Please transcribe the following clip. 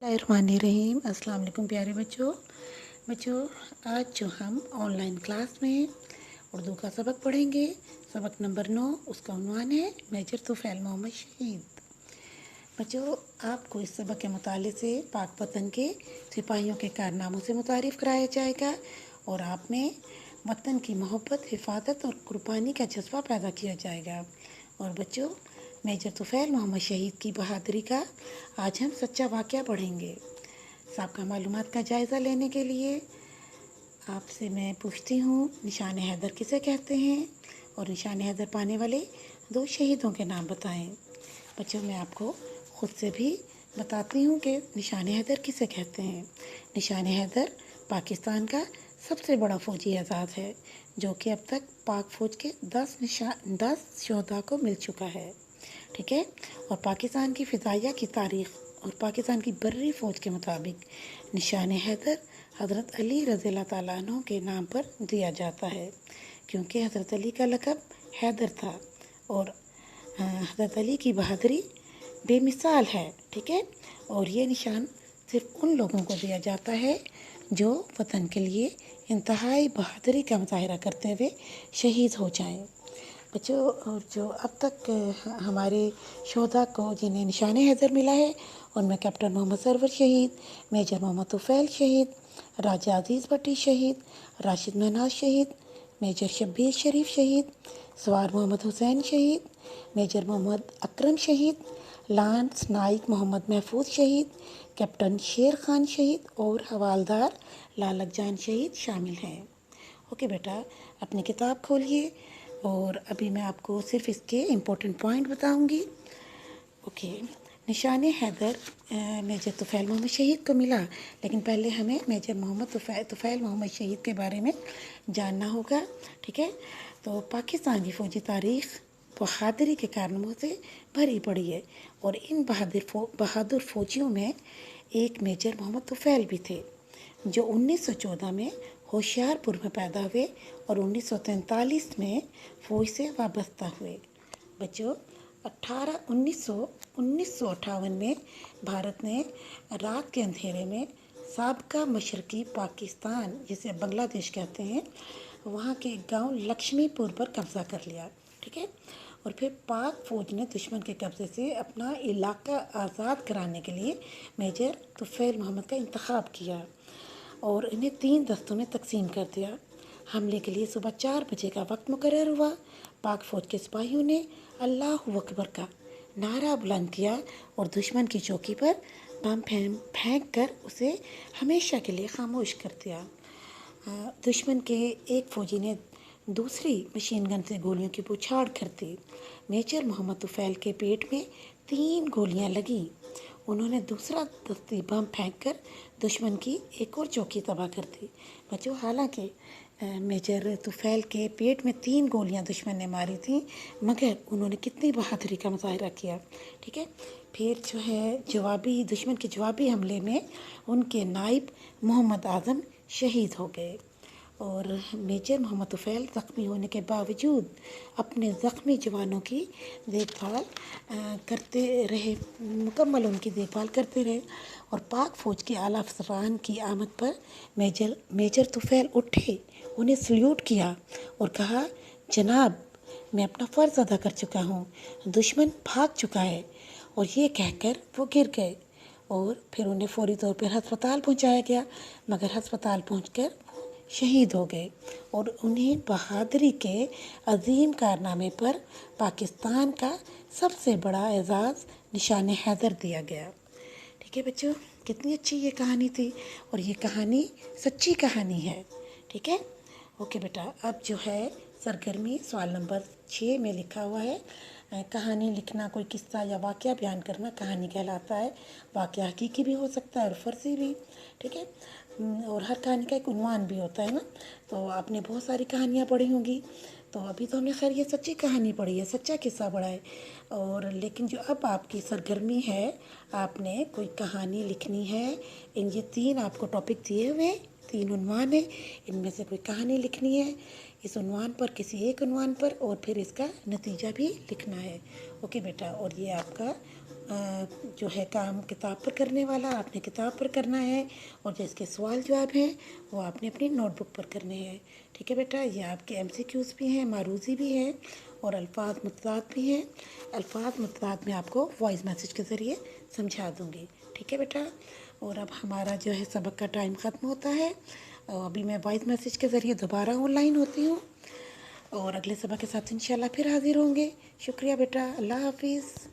बिस्मिल्लाहिर्रहमानिर्रहीम। अस्सलाम वालेकुम प्यारे बच्चों, आज जो हम ऑनलाइन क्लास में उर्दू का सबक पढ़ेंगे, सबक नंबर 9, उसका उन्वान है मेजर तुफ़ैल मोहम्मद शहीद। बच्चों, आपको इस सबक के मुताले से पाक वतन के सिपाहियों के कारनामों से मुतारिफ़ कराया जाएगा और आप में वतन की मोहब्बत, हिफाजत और कुर्बानी का जज्बा पैदा किया जाएगा। और बच्चों, मेजर तुफ़ैल मोहम्मद शहीद की बहादुरी का आज हम सच्चा वाक़या पढ़ेंगे। साबका मालूमात का जायज़ा लेने के लिए आपसे मैं पूछती हूँ, निशान हैदर किसे कहते हैं और निशान हैदर पाने वाले 2 शहीदों के नाम बताएं। बच्चों, मैं आपको ख़ुद से भी बताती हूँ कि निशान हैदर किसे कहते हैं। निशान हैदर पाकिस्तान का सबसे बड़ा फ़ौजी एजाज़ है, जो कि अब तक पाक फ़ौज के 10 शोहदा को मिल चुका है। ठीक है। और पाकिस्तान की फ़िज़ाइया की तारीख़ और पाकिस्तान की बर्री फ़ौज के मुताबिक निशान हैदर हज़रत अली रज़ियल्लाहु ताला अन्हु के नाम पर दिया जाता है, क्योंकि हज़रत अली का लक़ब हैदर था और हज़रत अली की बहादुरी बेमिसाल है। ठीक है। और ये निशान सिर्फ़ उन लोगों को दिया जाता है जो वतन के लिए इंतहाई बहादुरी का मुज़ाहिरा करते हुए शहीद हो जाएं। बच्चों, और जो अब तक हमारे शोधा को जिन्हें निशान हैदर मिला है, उनमें कैप्टन मोहम्मद सरवर शहीद, मेजर मोहम्मद तुफ़ैल शहीद, राजा अजीज़ भट्टी शहीद, राशिद महनाज शहीद, मेजर शब्बीर शरीफ शहीद, सवार मोहम्मद हुसैन शहीद, मेजर मोहम्मद अकरम शहीद, लांस नाइक मोहम्मद महफूज शहीद, कैप्टन शेर खान शहीद और हवालदार लालक जान शहीद शामिल हैं। ओके बेटा, अपनी किताब खोलिए और अभी मैं आपको सिर्फ इसके इम्पोर्टेंट पॉइंट बताऊंगी। ओके, निशान हैदर मेजर तुफ़ैल मोहम्मद शहीद को मिला, लेकिन पहले हमें मेजर मोहम्मद तुफ़ैल मोहम्मद शहीद के बारे में जानना होगा। ठीक है। तो पाकिस्तान की फ़ौजी तारीख़ बहादुरी के कारनामों से भरी पड़ी है और इन बहादुर फ़ौजियों में एक मेजर मोहम्मद तुफ़ैल भी थे, जो 1914 में होशियारपुर में पैदा हुए और 1943 में फ़ौज से वाबस्ता हुए। बच्चों, 1958 में भारत ने रात के अंधेरे में साबका मशरकी पाकिस्तान, जिसे बांग्लादेश कहते हैं, वहाँ के गांव लक्ष्मीपुर पर कब्ज़ा कर लिया। ठीक है। और फिर पाक फ़ौज ने दुश्मन के कब्ज़े से अपना इलाका आज़ाद कराने के लिए मेजर तुफ़ैल मोहम्मद का इंतखाब किया और इन्हें 3 दस्तों में तकसीम कर दिया। हमले के लिए सुबह 4 बजे का वक्त मुकर्रर हुआ। पाक फ़ौज के सिपाहियों ने अल्लाह अकबर का नारा बुलंद किया और दुश्मन की चौकी पर बम फेंक कर उसे हमेशा के लिए खामोश कर दिया। दुश्मन के एक फ़ौजी ने दूसरी मशीन गन से गोलियों की बौछार कर दी। मेजर मोहम्मद तुफ़ैल के पेट में 3 गोलियां लगीं। उन्होंने दूसरा दस्ती बम फेंककर दुश्मन की एक और चौकी तबाह कर दी। बच्चों, हालांकि मेजर तुफ़ैल के पेट में 3 गोलियां दुश्मन ने मारी थीं, मगर उन्होंने कितनी बहादुरी का मुजाहिरा किया। ठीक है। फिर जो है दुश्मन के जवाबी हमले में उनके नायब मोहम्मद आज़म शहीद हो गए और मेजर मोहम्मद तुफ़ैल ज़ख्मी होने के बावजूद अपने ज़ख्मी जवानों की देखभाल करते रहे, मुकम्मल उनकी देखभाल करते रहे। और पाक फ़ौज के आला अफसरान की आमद पर मेजर तुफ़ैल उठे, उन्हें सल्यूट किया और कहा, जनाब, मैं अपना फ़र्ज़ अदा कर चुका हूँ, दुश्मन भाग चुका है। और ये कहकर वो गिर गए और फिर उन्हें फ़ौरी तौर पर हस्पताल पहुँचाया गया, मगर हस्पताल पहुँचकर शहीद हो गए और उन्हें बहादुरी के अजीम कारनामे पर पाकिस्तान का सबसे बड़ा एजाज़ निशान हैदर दिया गया। ठीक है बच्चों, कितनी अच्छी ये कहानी थी और ये कहानी सच्ची कहानी है। ठीक है। ओके बेटा, अब जो है सरगर्मी सवाल नंबर 6 में लिखा हुआ है, कहानी लिखना, कोई किस्सा या वाक़या बयान करना कहानी कहलाता है। वाक़या हकीकी भी हो सकता है और फ़र्ज़ी भी। ठीक है। और हर कहानी का एक उन्वान भी होता है ना। तो आपने बहुत सारी कहानियाँ पढ़ी होंगी, तो अभी तो हमने खैर ये सच्ची कहानी पढ़ी है, सच्चा किस्सा पढ़ा है। और लेकिन जो अब आपकी सरगर्मी है, आपने कोई कहानी लिखनी है। ये 3 आपको टॉपिक दिए हुए हैं, 3 उन्वान है, इनमें से कोई कहानी लिखनी है इस उन्वान पर, किसी एक उन्वान पर, और फिर इसका नतीजा भी लिखना है। ओके बेटा, और ये आपका جو ہے کام کتاب پر کرنے والا آپ نے کتاب پر کرنا ہے، اور جو اس کے سوال جواب ہیں وہ آپ نے اپنی نوٹ بک پر کرنے ہیں۔ ٹھیک ہے بیٹا، یہ آپ کے ایم سی کیوز بھی ہیں، معروضی بھی ہیں، اور الفاظ متضاد بھی ہیں۔ الفاظ متضاد میں آپ کو وائس میسیج کے ذریعے سمجھا دوں گی۔ ٹھیک ہے بیٹا، اور اب ہمارا جو ہے سبق کا ٹائم ختم ہوتا ہے، اور ابھی میں وائس میسیج کے ذریعے دوبارہ آن لائن ہوتی ہوں، اور اگلے سبق کے ساتھ انشاءاللہ پھر حاضر ہوں گے۔ شکریہ بیٹا، اللہ حافظ۔